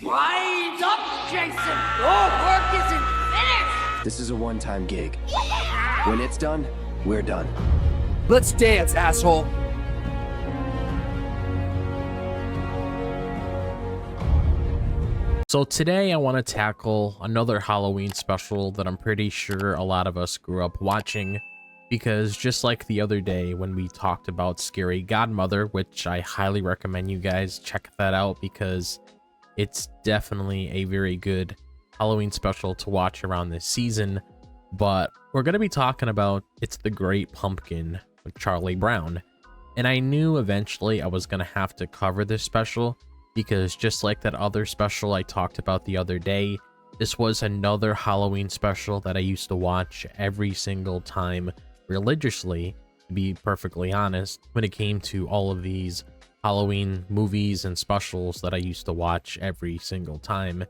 Wind up, Jason! Your work isn't finished! This is a one-time gig. When it's done, we're done. Let's dance, asshole! So today I want to tackle another Halloween special that I'm pretty sure a lot of us grew up watching, because just like the other day when we talked about Scary Godmother, which I highly recommend you guys check that out because it's definitely a very good Halloween special to watch around this season. But we're going to be talking about It's the Great Pumpkin with Charlie Brown. And I knew eventually I was going to have to cover this special because just like that other special I talked about the other day, this was another Halloween special that I used to watch every single time religiously, to be perfectly honest, when it came to all of these Halloween movies and specials that I used to watch every single time.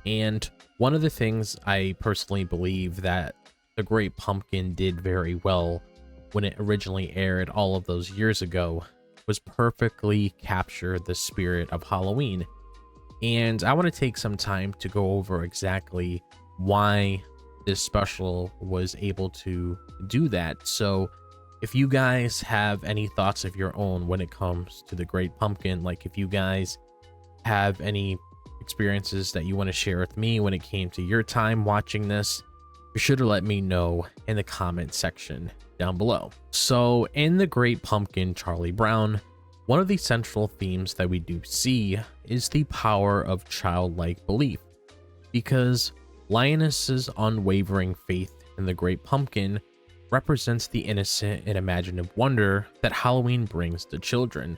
And one of the things I personally believe that The Great Pumpkin did very well when it originally aired all of those years ago was perfectly capture the spirit of Halloween. And I want to take some time to go over exactly why this special was able to do that. So if you guys have any thoughts of your own when it comes to The Great Pumpkin, like if you guys have any experiences that you want to share with me when it came to your time watching this, be sure to let me know in the comment section down below. So in The Great Pumpkin, Charlie Brown, one of the central themes that we do see is the power of childlike belief, because Linus's unwavering faith in the Great Pumpkin represents the innocent and imaginative wonder that Halloween brings to children.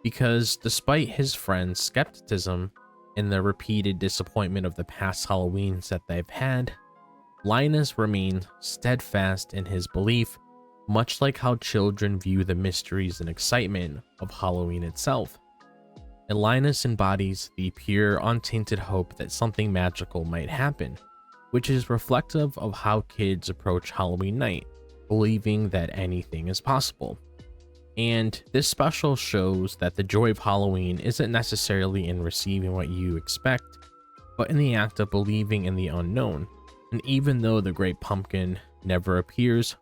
Because despite his friends' skepticism and the repeated disappointment of the past Halloweens that they've had, Linus remained steadfast in his belief, much like how children view the mysteries and excitement of Halloween itself. And Linus embodies the pure, untainted hope that something magical might happen, which is reflective of how kids approach Halloween night, believing that anything is possible. And this special shows that the joy of Halloween isn't necessarily in receiving what you expect, but in the act of believing in the unknown. And even though the Great Pumpkin never appears,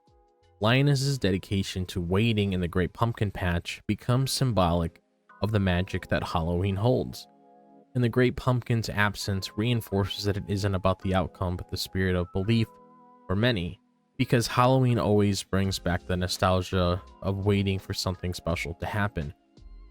Linus's dedication to waiting in the Great Pumpkin Patch becomes symbolic of the magic that Halloween holds. And the Great Pumpkin's absence reinforces that it isn't about the outcome but the spirit of belief for many, because Halloween always brings back the nostalgia of waiting for something special to happen,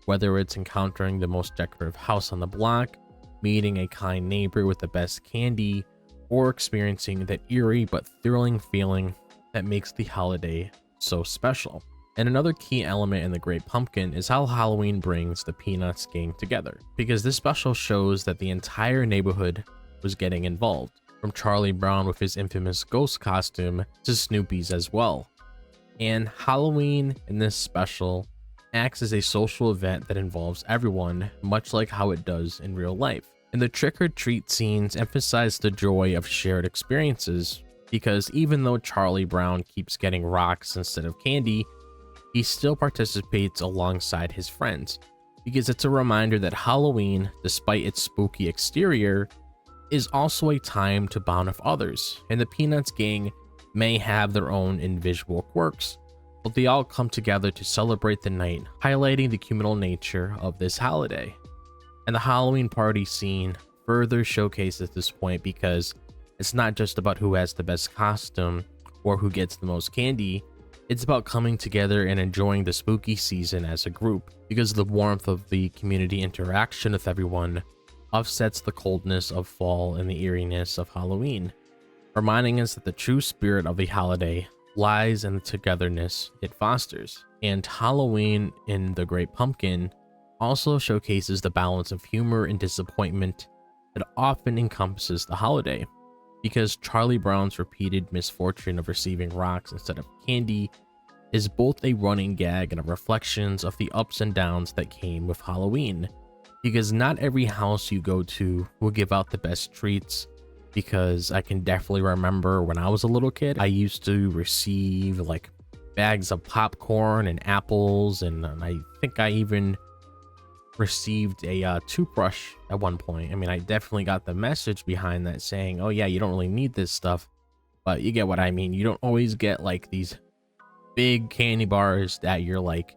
whether it's encountering the most decorative house on the block, meeting a kind neighbor with the best candy, or experiencing that eerie but thrilling feeling that makes the holiday so special. And another key element in the Great Pumpkin is how Halloween brings the Peanuts gang together, because this special shows that the entire neighborhood was getting involved, from Charlie Brown with his infamous ghost costume to Snoopy's as well. And Halloween in this special acts as a social event that involves everyone, much like how it does in real life. And the trick-or-treat scenes emphasize the joy of shared experiences, because even though Charlie Brown keeps getting rocks instead of candy, he still participates alongside his friends, because it's a reminder that Halloween, despite its spooky exterior, is also a time to bond with others. And the Peanuts gang may have their own individual quirks, but they all come together to celebrate the night, highlighting the communal nature of this holiday. And the Halloween party scene further showcases this point, because it's not just about who has the best costume or who gets the most candy. It's about coming together and enjoying the spooky season as a group, because the warmth of the community interaction with everyone offsets the coldness of fall and the eeriness of Halloween, reminding us that the true spirit of the holiday lies in the togetherness it fosters. And Halloween in The Great Pumpkin also showcases the balance of humor and disappointment that often encompasses the holiday, because Charlie Brown's repeated misfortune of receiving rocks instead of candy is both a running gag and a reflection of the ups and downs that came with Halloween, because not every house you go to will give out the best treats. Because I can definitely remember when I was a little kid, I used to receive like bags of popcorn and apples, and I think I even received a toothbrush at one point. I mean, I definitely got the message behind that saying, oh yeah, you don't really need this stuff, but you get what I mean. You don't always get like these big candy bars that you're like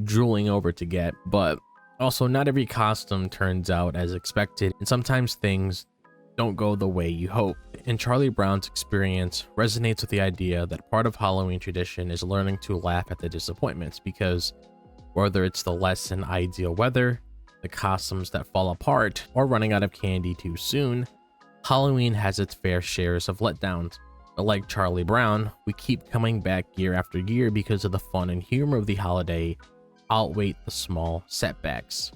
drooling over to get. But also, not every costume turns out as expected, and sometimes things don't go the way you hope. And Charlie Brown's experience resonates with the idea that part of Halloween tradition is learning to laugh at the disappointments, because whether it's the less than ideal weather, the costumes that fall apart, or running out of candy too soon, Halloween has its fair shares of letdowns. But like Charlie Brown, we keep coming back year after year because of the fun and humor of the holiday outweigh the small setbacks.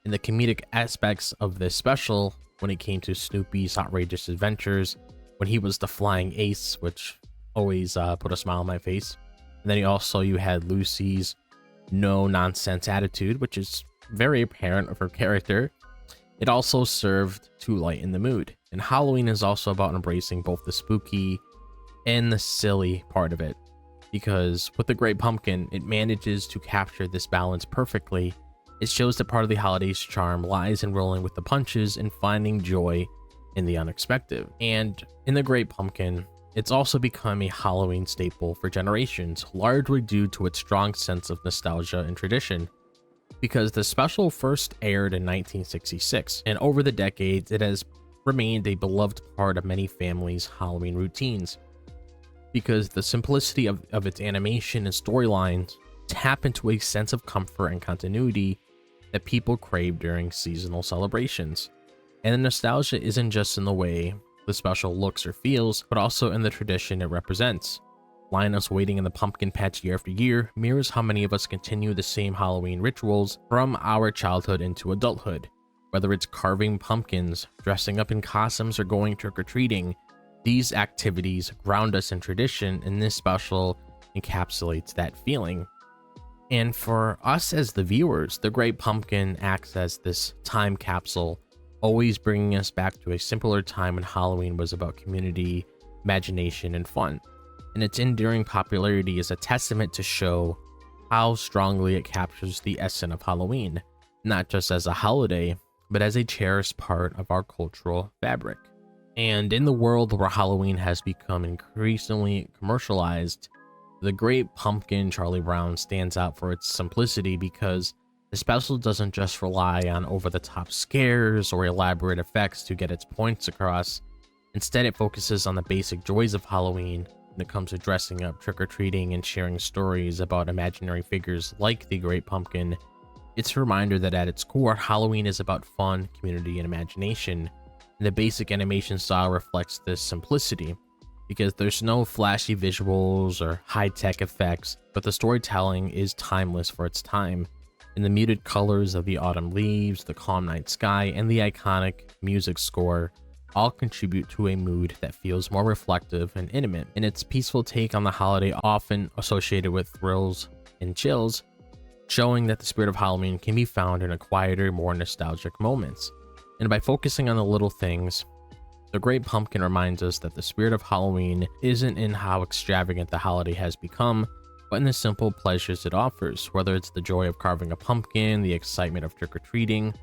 And the comedic aspects of this special, when it came to Snoopy's outrageous adventures, when he was the flying ace, which always put a smile on my face. And then you had Lucy's no nonsense attitude, which is very apparent of her character. It also served to lighten the mood. And Halloween is also about embracing both the spooky and the silly part of it, because with the Great Pumpkin, it manages to capture this balance perfectly. It shows that part of the holiday's charm lies in rolling with the punches and finding joy in the unexpected. And in the Great Pumpkin, it's also become a Halloween staple for generations, largely due to its strong sense of nostalgia and tradition. Because the special first aired in 1966, and over the decades, it has remained a beloved part of many families' Halloween routines. Because the simplicity of its animation and storylines tap into a sense of comfort and continuity that people crave during seasonal celebrations. And the nostalgia isn't just in the way the special looks or feels, but also in the tradition it represents. Linus waiting in the pumpkin patch year after year mirrors how many of us continue the same Halloween rituals from our childhood into adulthood. Whether it's carving pumpkins, dressing up in costumes, or going trick-or-treating, these activities ground us in tradition, and this special encapsulates that feeling. And for us as the viewers, the Great Pumpkin acts as this time capsule, always bringing us back to a simpler time when Halloween was about community, imagination, and fun. And its enduring popularity is a testament to show how strongly it captures the essence of Halloween, not just as a holiday, but as a cherished part of our cultural fabric. And in the world where Halloween has become increasingly commercialized, the Great Pumpkin Charlie Brown stands out for its simplicity, because the special doesn't just rely on over-the-top scares or elaborate effects to get its points across. Instead, it focuses on the basic joys of Halloween when it comes to dressing up, trick-or-treating, and sharing stories about imaginary figures like the Great Pumpkin. It's a reminder that at its core, Halloween is about fun, community, and imagination. And the basic animation style reflects this simplicity, because there's no flashy visuals or high-tech effects, but the storytelling is timeless for its time. And the muted colors of the autumn leaves, the calm night sky, and the iconic music score all contribute to a mood that feels more reflective and intimate. And its peaceful take on the holiday, often associated with thrills and chills, showing that the spirit of Halloween can be found in a quieter, more nostalgic moments. And by focusing on the little things, the Great Pumpkin reminds us that the spirit of Halloween isn't in how extravagant the holiday has become, but in the simple pleasures it offers, whether it's the joy of carving a pumpkin, the excitement of trick-or-treating,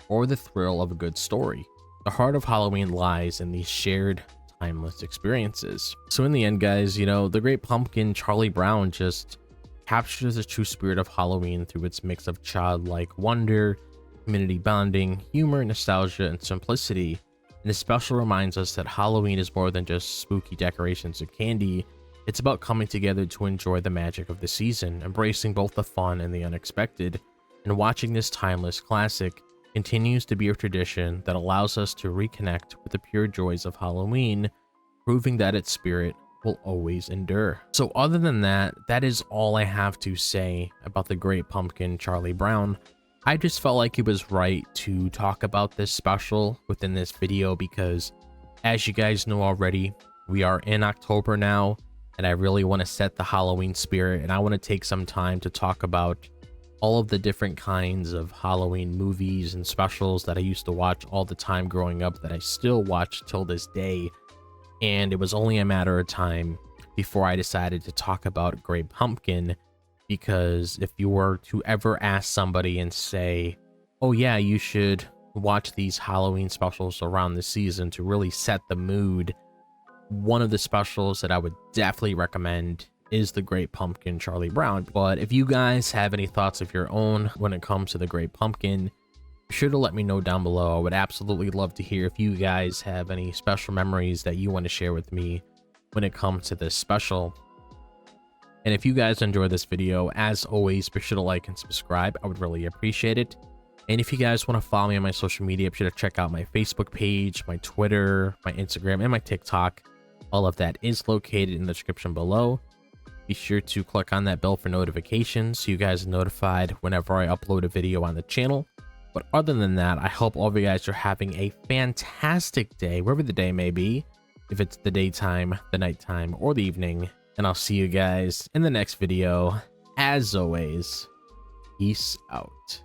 or the thrill of a good story. The heart of Halloween lies in these shared, timeless experiences. So in the end, guys, the Great Pumpkin Charlie Brown just captures the true spirit of Halloween through its mix of childlike wonder, community bonding, humor, nostalgia, and simplicity. And this special reminds us that Halloween is more than just spooky decorations and candy. It's about coming together to enjoy the magic of the season, embracing both the fun and the unexpected. And watching this timeless classic continues to be a tradition that allows us to reconnect with the pure joys of Halloween, proving that its spirit will always endure. So other than that, that is all I have to say about the Great Pumpkin Charlie Brown. I just felt like it was right to talk about this special within this video, because as you guys know already, we are in October now, and I really want to set the Halloween spirit, and I want to take some time to talk about all of the different kinds of Halloween movies and specials that I used to watch all the time growing up, that I still watch till this day. And it was only a matter of time before I decided to talk about Great Pumpkin, because if you were to ever ask somebody and say, oh yeah, you should watch these Halloween specials around the season to really set the mood. One of the specials that I would definitely recommend is the Great Pumpkin Charlie Brown. But if you guys have any thoughts of your own when it comes to the Great Pumpkin, be sure to let me know down below. I would absolutely love to hear if you guys have any special memories that you want to share with me when it comes to this special. And if you guys enjoyed this video, as always, be sure to like and subscribe. I would really appreciate it. And if you guys want to follow me on my social media, be sure to check out my Facebook page, my Twitter, my Instagram, and my TikTok. All of that is located in the description below. Be sure to click on that bell for notifications so you guys are notified whenever I upload a video on the channel. But other than that, I hope all of you guys are having a fantastic day, wherever the day may be. If it's the daytime, the nighttime, or the evening. And I'll see you guys in the next video. As always, peace out.